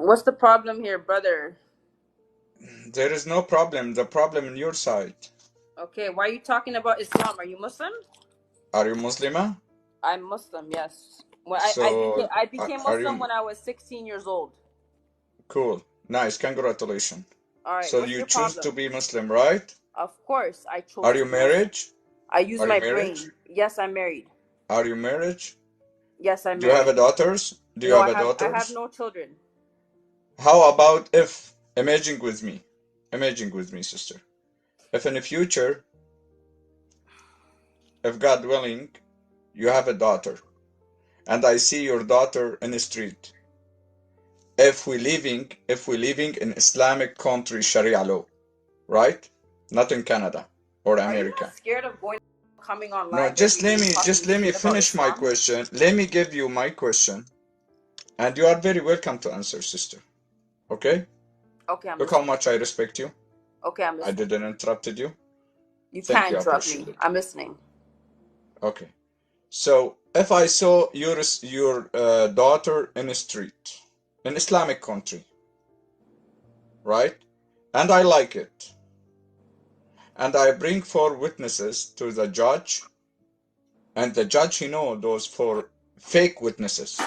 What's the problem here, brother? There is no problem. The problem on your side. Okay, why are you talking about Islam? Are you Muslim? Are you Muslima? I'm Muslim, yes. Well, So, I became are Muslim you when I was 16 years old. cool? Nice. Congratulations. All right, So what's you your choose to problem? be Muslim, right? Of course, I chose Are to you be Muslim. married? I use Are you my married? brain. Yes, I'm married. Are you married? Yes, I'm Do you have a married. daughters? Do you No, have a I have daughters? no children. How about if, imagine with me, sister. If in the future, if God willing, you have a daughter, and I see your daughter in the street. If we living in Islamic country Sharia law, right? Not in Canada or Are you America. not scared of coming on No, live every day just talking let me shit about finish my Islam? question. Let me give you my question, and you are very welcome to answer, sister. Okay? Okay, I'm Look how listening. much I respect you. Okay, I'm I listening. didn't interrupted you. You Thank can't you, I interrupt appreciate me. it. I'm listening. Okay. So if I saw your daughter in the street, in Islamic country, right? And I like it, and I bring 4 witnesses to the judge, and the judge, he know those 4 fake witnesses,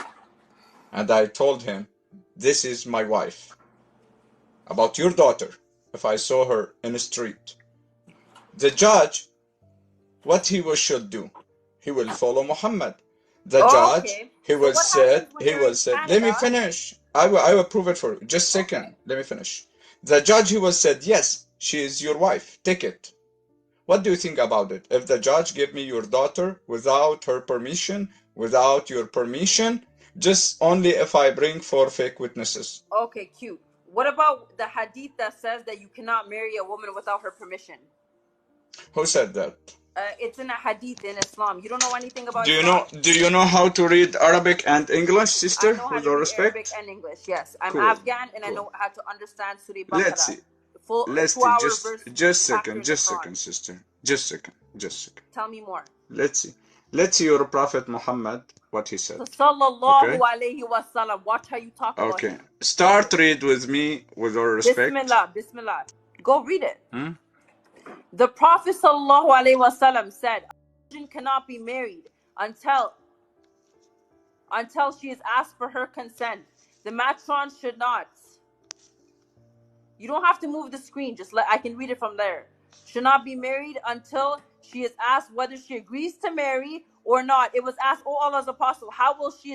and I told him, this is my wife. About your daughter, if I saw her in the street, the judge, what he should do? He will follow Muhammad. The judge, Okay. he So will what happens when you're in said, let me Canada? finish. I will prove it for you. Just a second. Okay. Let me finish. The judge, he will said, yes, she is your wife. Take it. What do you think about it? If the judge gave me your daughter without her permission, without your permission, just only if I bring 4 fake witnesses. Okay, cute. What about the hadith that says that you cannot marry a woman without her permission? Who said that? It's in a hadith in Islam. You don't know anything about Do Islam? you know how to read Arabic and English, I sister? know how With to all read Arabic respect. and English. Yes, I'm Cool. Afghan and I Cool. know how to understand Surah Let's Baqarah. see. Full Let's see. 2-hour verse Just chapter in the Quran. second, sister. Just second. Tell me more. Let's see. Let's see your Prophet Muhammad, what he said. Sallallahu Okay? alayhi wasallam. Watch how you talk about Okay. him. Start read with me with all respect. Bismillah, Bismillah. Go read it. Hmm? The Prophet sallallahu alayhi wasallam said, a virgin cannot be married until she is asked for her consent. The matron should not. You don't have to move the screen. I can read it from there. Should not be married until she is asked whether she agrees to marry or not. It was asked, "Oh Allah's apostle, how will she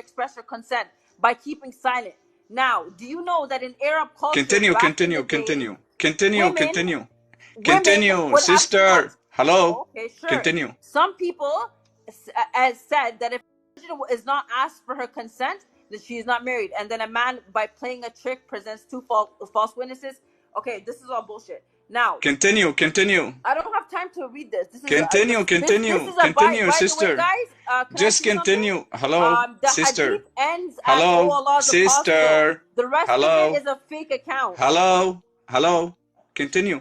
express her consent?" By keeping silent. Now, do you know that in Arab culture, Continue, back in the day, women would have to go sister. Hello. okay, sure. Continue. Some people said that if a virgin is not asked for her consent, that she is not married. And then a man, by playing a trick, presents 2 false witnesses. Okay, this is all bullshit. Now, Continue. I don't have time to read this. This is Continue, by sister. the way, guys, can Just I say continue. something? Hello, The sister. hadith ends at Hello, "Oh Allah's sister. apostle." The rest Hello. of it is a fake account. Hello. Continue.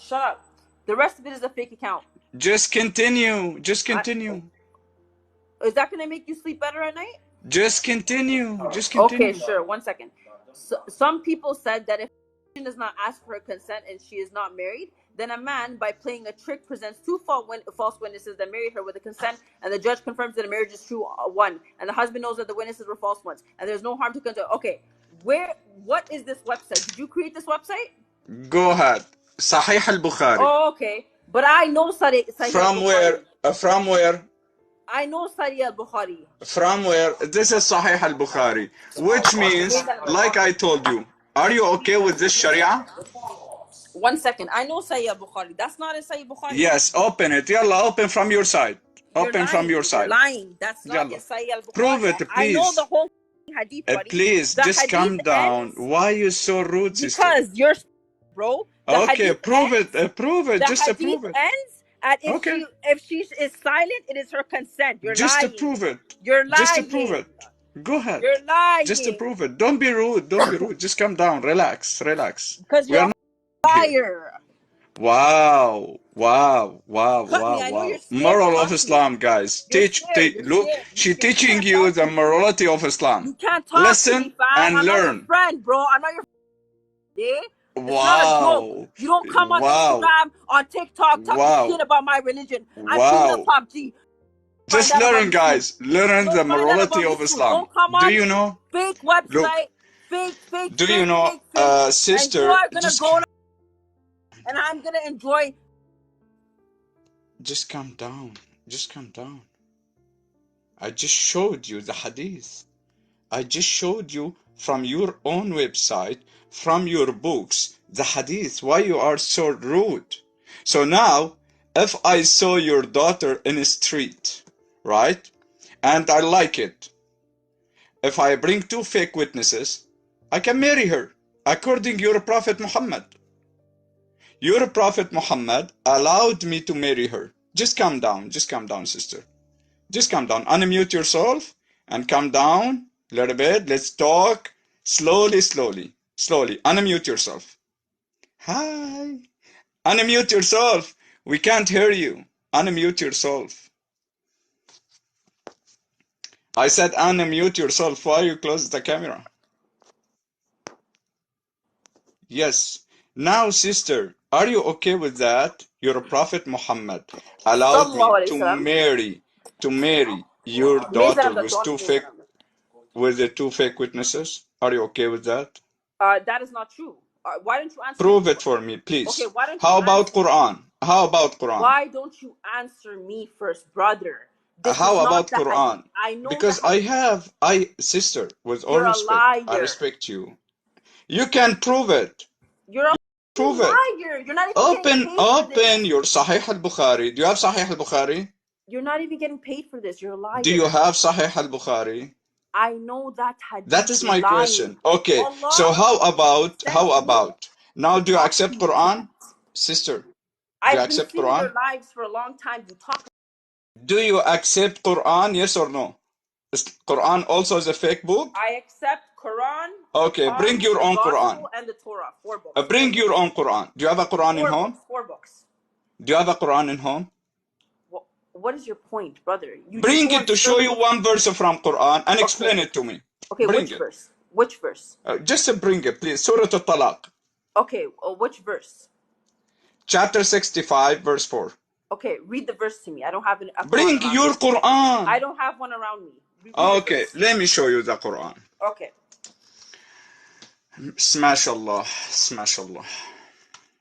Shut up. The rest of it is a fake account. Just continue. Is that going to make you sleep better at night? Just continue. Okay, sure. 1 second. Some people said that if a woman does not ask for her consent and she is not married, then a man, by playing a trick, presents 2 false witnesses that married her with a consent, and the judge confirms that the marriage is true, 1, and the husband knows that the witnesses were false ones, and there's no harm to consent. Okay, what is this website? Did you create this website? Go ahead. Sahih al-Bukhari. Oh, okay. But I know Sahih al-Bukhari. From where? I know Sahih al-Bukhari. From where? This is Sahih al-Bukhari, which means, like I told you, are you okay with this Sharia? 1 second. I know Sahih al-Bukhari. That's not in Sahih Bukhari. Yes, open it. Yalla, open from your side. You're lying. That's not in Sahih al-Bukhari. Prove it, please. I know the whole hadith, buddy. Please, just calm down. Why are you so rude, sister? Because you're, bro. Okay, prove it. Just prove it. The hadith ends at if she is silent, it is her consent. You're lying. Just to prove it. You're lying. Just to prove it. Go ahead. You're lying. Just to prove it. Don't be rude. Just calm down. Relax. Because you're a liar. Wow. Wow, wow, Cut me. wow, I know you're wow. scared to Moral of talk to me. Islam, guys. You're Teach, scared. You're look, scared. You're she scared. You teaching can't you talk the to me. morality of Islam. You can't talk to me, Listen fam. and I'm not your learn. friend, bro. I'm not your friend. Eh? It's not a joke. Wow, You don't come on wow, Instagram, on TikTok, talking shit wow, about my religion. I'm King of wow. Pop G. Find Just out about learn, me soon. guys. Learn You'll the find out morality about me of soon. Islam. Don't come Do on you know? fake Look, website, fake, do you know, and you sister, are gonna go and I'm gonna enjoy. just calm down. Just calm down. I just showed you the hadith. I just showed you from your own website, from your books, the hadith. Why you are so rude? So now, if I saw your daughter in the street, right, and I like it, if I bring two fake witnesses, I can marry her, according to your Prophet Muhammad. Your Prophet Muhammad allowed me to marry her. Just calm down, sister. Just calm down. Unmute yourself and calm down a little bit. Let's talk slowly, slowly, slowly. Unmute yourself. Hi. Unmute yourself. We can't hear you. Unmute yourself. I said unmute yourself. Why you close the camera? Yes. Now, sister, are you okay with that? Your Prophet Muhammad allowed Sallallahu me Alaihi Wasallam. to marry your daughter with the two fake witnesses. Are you okay with that? That is not true. Why don't you answer me Prove it first? for me, Okay, please. why don't you How about answer me? Quran? How about Quran? Why don't you answer me first, brother? This is How not about the hadith. Quran? I know the Because hadith. sister, with all You're a respect, I liar. respect you. You can prove it. You're a Prove it. liar. You're not even getting paid for Open this. your Sahih al-Bukhari. Do you have Sahih al-Bukhari? You're not even getting paid for this. You're a Do you liar. have Sahih al-Bukhari? I know that hadith. That is You're my lying. question. Okay, Allah so how sent me now to do you talk to accept you Quran? tonight. Sister, do you I've been accept seeing your Quran? lives for a long time. You talk. Do you accept Quran? Yes or no? Is Quran also is a fake book? I accept Quran, Okay, bring Bukhari, your the own Quran. Gospel, and the Torah. 4 books. Bring your own Quran. Do you have a Quran in home? 4 books. Do you have a Quran in home? What is your point, brother? You just Bring go it in to show you circles. one verse from Quran and Okay. explain it to me. Okay, Bring which it. verse? Which verse? Just bring it, please. Surah Al-Talaq. Okay, which verse? Chapter 65, verse 4. Okay, read the verse to me. I don't have a Quran Bring around your me. Quran. I don't have one around me. Read the Okay, verse. let me show you the Quran. Okay. Smash Allah. Smash Allah.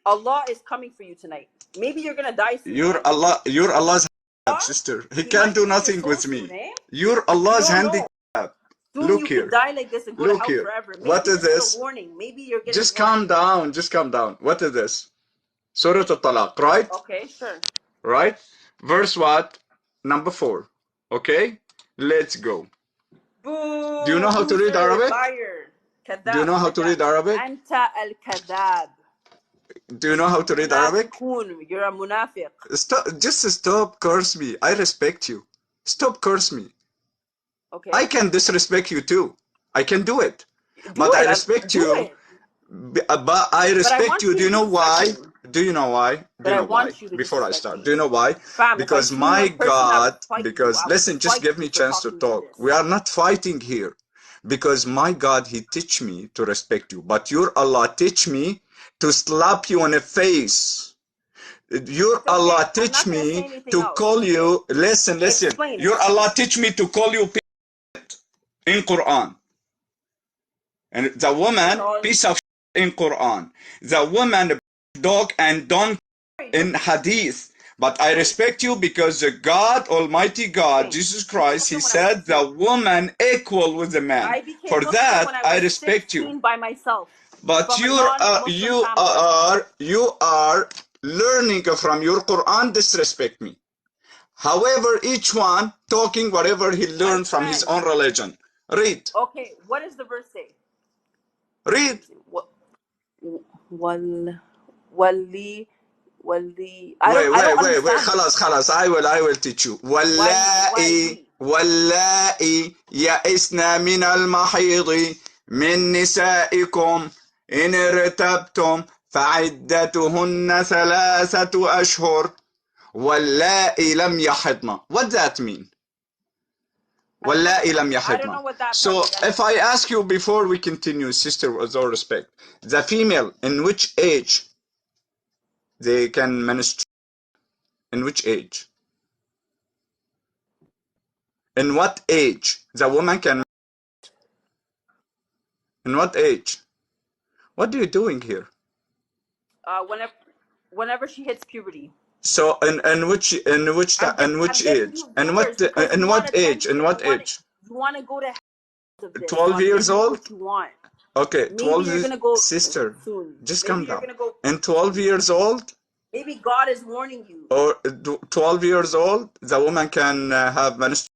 Allah is coming for you tonight. Maybe you're gonna die soon. You're Allah's handicapped, sister. He can't do nothing with me. Soon, eh? You're Allah's You don't know. handicapped. Soon Look you here. could die like this and go to Look hell here. forever. Maybe What is this is this? a warning. Maybe you're getting Just calm down. Just calm down. What is this? Surah Al-Talaq, right? Okay, sure. Right? Verse what? Number 4. Okay? Let's go. Boo! Do you know how to read Arabic? Liar. Kadab. Do you know how to read Arabic? Anta al-kadab. Do you know how to read Arabic? You're a munafiq. Stop curse me. I respect you. Stop curse me. Okay. I can disrespect you too. I can do it. But I respect you. But I respect you. Do you know why? Do you know why? Do you know why? Before I start, do you know why? Because my God, listen, just give me a chance to talk. We are not fighting here. Because my God, He teach me to respect you. But your Allah teach me to slap you in the face. Your Allah teach me to call you, listen. Your Allah teach me to call you in Quran. And the woman, piece of in Quran. The woman, dog and donkey in Hadith. But I respect you because the God, Almighty God, Jesus Christ, He said the woman equal with the man. For that, I respect you. By myself. But you are learning from your Quran disrespect me. However, each one talking whatever he learned from his own religion. Read. Okay, what does the verse say? Read. Wait. خلاص. I will teach you. واللائي يئسن من المحيض من نسائكم إن ارتبتم فعدتهن 3 أشهر واللائي لم يحضن. What does that mean? واللائي لم I don't know يحضن. what that So means. if I ask you before we continue, sister, with all respect, the female in which age they can menstruate? In which age? In what age the woman can? In what age? What are you doing here? Whenever she hits puberty. So in which age? In what age? In what age? You want to go to of this, 12 so years old? what you want. Okay, Maybe 12 you're gonna go sister, soon. just Maybe calm you're down. gonna go. In 12 years old, maybe God is warning you. Or 12 years old, the woman can have menstrual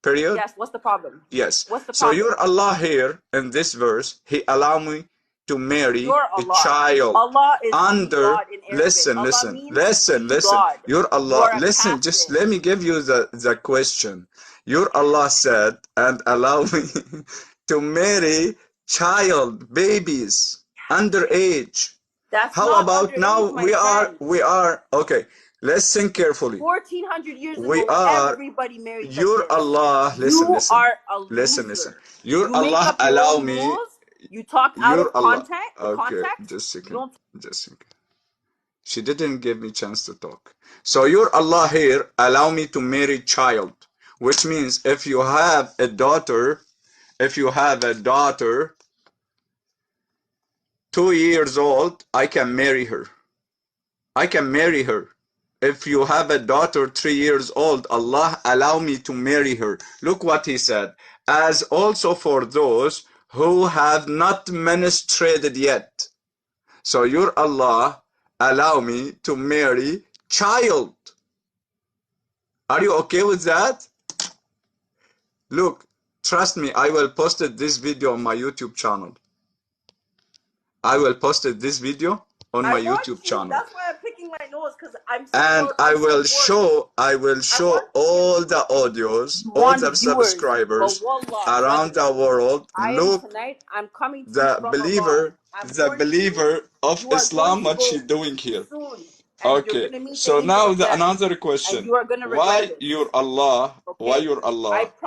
period? Yes, what's the problem? Yes. What's the So problem? your Allah here in this verse, He allow me to marry a child Allah is under. God in Arabic. Listen, Allah listen, means listen, listen. God. Your Allah, You are listen. captive. Just let me give you the question. Your Allah said, and allow me to marry child babies underage. That's How not about underage, now my friend. we are okay. Listen carefully. 1400 years We ago, are everybody married your like this. Allah. Listen, you listen. are a loser. Listen, listen. Your you Allah make up your allow own me. rules. You talk out Your of Allah. context. Okay, context. just a second. Don't. Just a second. She didn't give me chance to talk. So your Allah here allow me to marry child, which means if you have a daughter, 2 years old, I can marry her. I can marry her. If you have a daughter 3 years old, Allah allow me to marry her. Look what He said. As also for those who have not menstruated yet. So your Allah allow me to marry child. Are you okay with that? Look, trust me, I will post this video on my YouTube channel. I will post this video on my YouTube channel. That's why I'm picking my nose, because I will show all the audios, all the subscribers around the world. Look, I'm coming to the believer of Islam, what she's doing here. Okay, so now another question. Why your Allah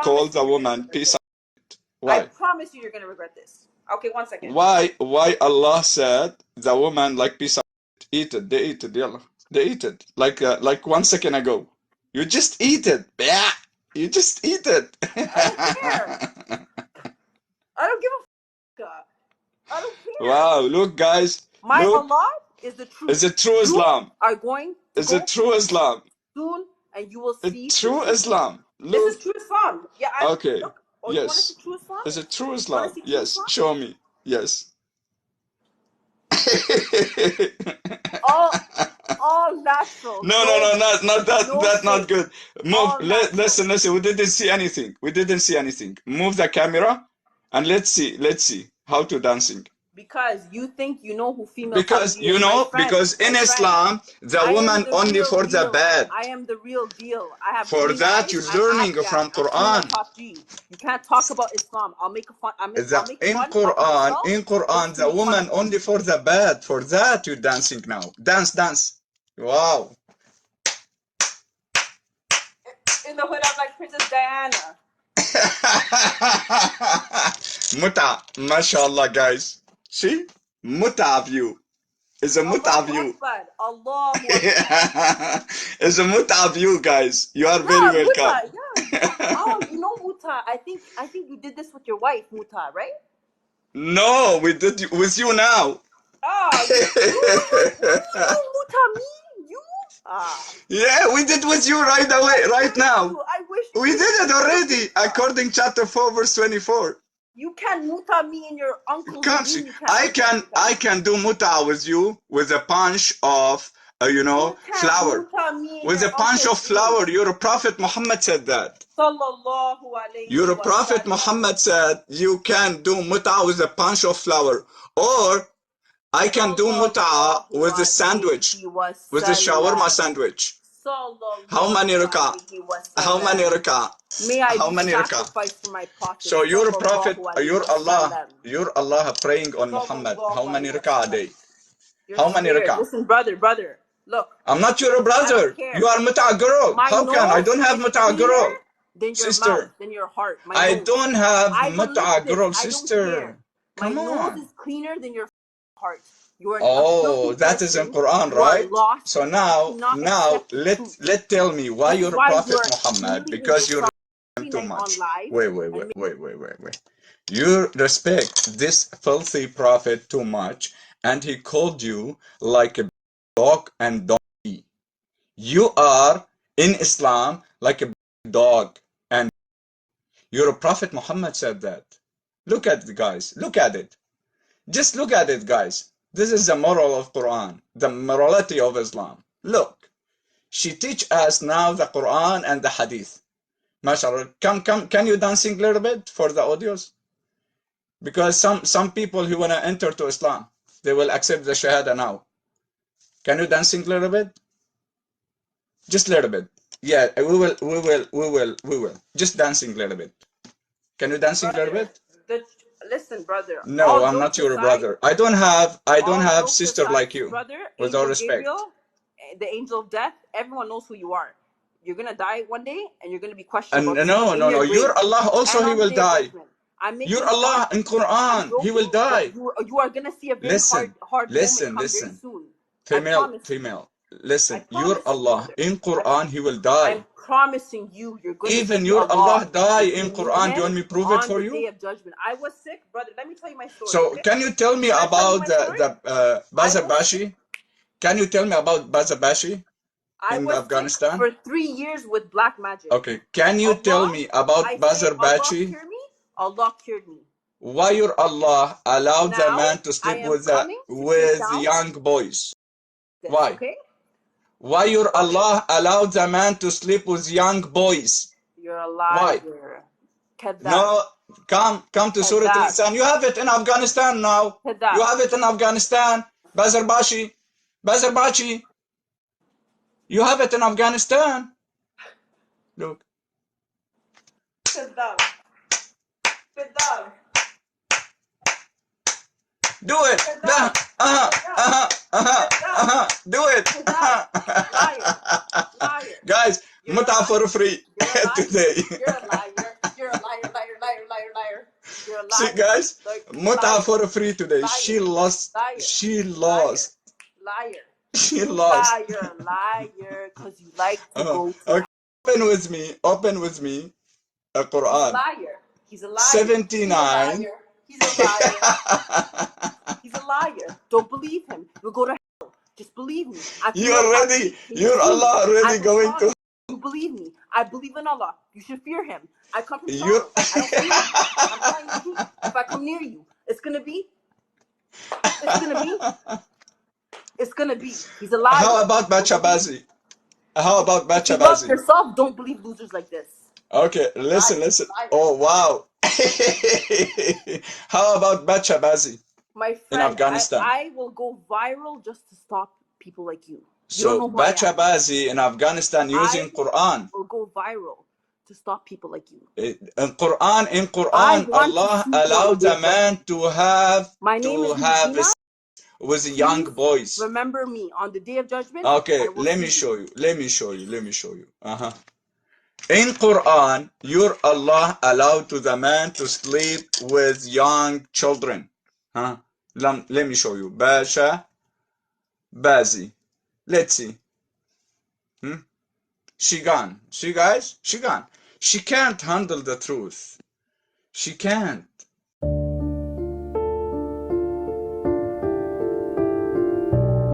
call the woman peace? Why? I promise you're gonna regret this. Okay, 1 second. Why Allah said the woman like peace? Eat it. They eat it. Yalla. They eat it. Like 1 second ago. You just eat it. Yeah. You just eat it. I don't care. I don't give a f***. I don't care. Wow, look guys. My Allah is the truth. It's a true Islam. You are going to It's a true Islam. soon, and you will see. It's true Islam. Look. This is true Islam. Yeah. Okay. Look. Oh, yes. You want to see true Islam? Is it true Islam? Yes. Show me. Yes. all natural. No, not that. That's not good. Move. Listen. We didn't see anything. Move the camera, and let's see how to dancing. Because you think you know who female. Because you know, because in Islam, the woman only for the bad. I am the real deal. I have. For that, you're learning from Quran. You can't talk about Islam. I'll make a fun. In Quran, the woman only for the bad. For that, you're dancing now. Dance. Wow. In the hood, I'm like Princess Diana. Muta, mashallah, guys. See? Muta view. It's a Muta view. Allah. It's a Muta view, guys. You are very welcome. Oh, you know Muta. I think you did this with your wife, Muta, right? No, we did it with you now. You Muta me? You? Yeah, we did with you right away, right now. I wish we did it already, according chapter 4, verse 24. You can muta me in your uncle's room. I can do muta with you with a punch of flour. With a punch of flour. Your Prophet Muhammad said that. Your Prophet Muhammad said you can do muta with a punch of flour. Or I can do muta with a sandwich. With a shawarma sandwich. How many rak'ah? How many rak'ah? How many rak'ah? So your Prophet, your Allah praying on Muhammad. How many rak'ah a day? You're How many scared. rak'ah? Listen, brother, look. I'm not your I brother. don't care. You are Muta girl. My How can I nose don't have is Muta cleaner girl? than your mouth, Sister, than your heart. My I nose. don't have I will Muta lick this. girl, I don't care. sister. My Come nose on. is cleaner than your heart. You are a Oh, filthy that is in person. Quran, You are right? lost. So You now cannot accept truth. let tell me why This is you're a why Prophet you're Muhammad, humiliating because you're yourself him every too night on much. live. Wait. You respect this filthy prophet too much, and he called you like a dog and donkey. You are in Islam like a dog, and your Prophet Muhammad said that. Look at it, guys. Look at it. Just look at it, guys. This is the moral of Quran, the morality of Islam. Look, she teach us now the Quran and the Hadith. MashaAllah. Come, can you dancing a little bit for the audios? Because some people who wanna enter to Islam, they will accept the Shahada now. Can you dancing a little bit? Just a little bit. Yeah, we will. Just dancing a little bit. Can you dancing a little Brother, bit? listen, brother. No, All I'm not jokes your aside, brother. I don't all have jokes sister aside, like you. brother, With all Angel respect. Gabriel, the angel of death, everyone knows who you are. You're gonna die one day, and you're gonna be questioned And about this no. in your Your grave Allah also and he on the will day of die. judgment. I'm Your making fun. Allah in I'm Quran, he will joking, but die. you are gonna see a very Listen, hard moment come very listen. soon. I Female, promise you. female. I Listen, your promise you, Allah brother. in Quran, he will die. I'm promising you, you're going to Even see your Allah Allah die if you in need Quran. Do you Him want me to prove it on for the day you? of judgment. I was sick, brother. Let me tell you my story, So okay? can you tell me Can I tell you about my story? the I was sick. Bazabashi? Can you tell me about Bazabashi I in was sick Afghanistan? for 3 years with black magic. Okay, can you tell Allah, me about I say Allah Bazarbachi? cure me. Allah cured me. Why your Allah allowed the Now man to I sleep am coming to take with down young boys? this, Why? okay? Why your Brother, Allah allowed the man to sleep with young boys? you're a Why? liar. Kadab. No, come to Surah Kadab. Al-Insan. You have it in Afghanistan now. Kadab. You have it in Afghanistan. Bazarbachi. You have it in Afghanistan. Look. Kadab. Kadab. Do it. Do it. Liar. Guys, You're a Muta liar. for free You're a liar. today. You're a liar. You're a liar. You're a See, liar. guys, Like, Muta liar. for free today. Liar. She lost. Liar. She Liar. lost. Liar. She lost. Muta, you're a liar because you like to go to. Okay. Open with me. A He's a Quran. liar. He's a liar. 79. He's a liar. He's a liar. Don't believe him. You'll go to hell. Just believe me. You're Allah already going to. You believe me. I believe in Allah. You should fear Him. I come from You're. Toronto. I don't fear Him. I'm telling you the truth. If I come near you, it's gonna be. He's a liar. How about Bachabazi? How about If you love Bachabazi? yourself, don't believe losers like this. Okay, listen. Liar. Oh, wow. How about Bachabazi My in friend, Afghanistan? I will go viral just to stop people like you. You don't So, know who I am. Bachabazi in Afghanistan using Quran. Will go viral to stop people like you. In Quran, I want Allah to see you on allowed the day the of man judgment. to have My name is Regina. with young boys. Remember me on the day of judgment. Okay, I will let me show you. Let me show you. In Quran, your Allah allowed to the man to sleep with young children. Let me show you. Basha, Bazi. Let's see. She gone. See, guys? She gone. She can't handle the truth. She can't.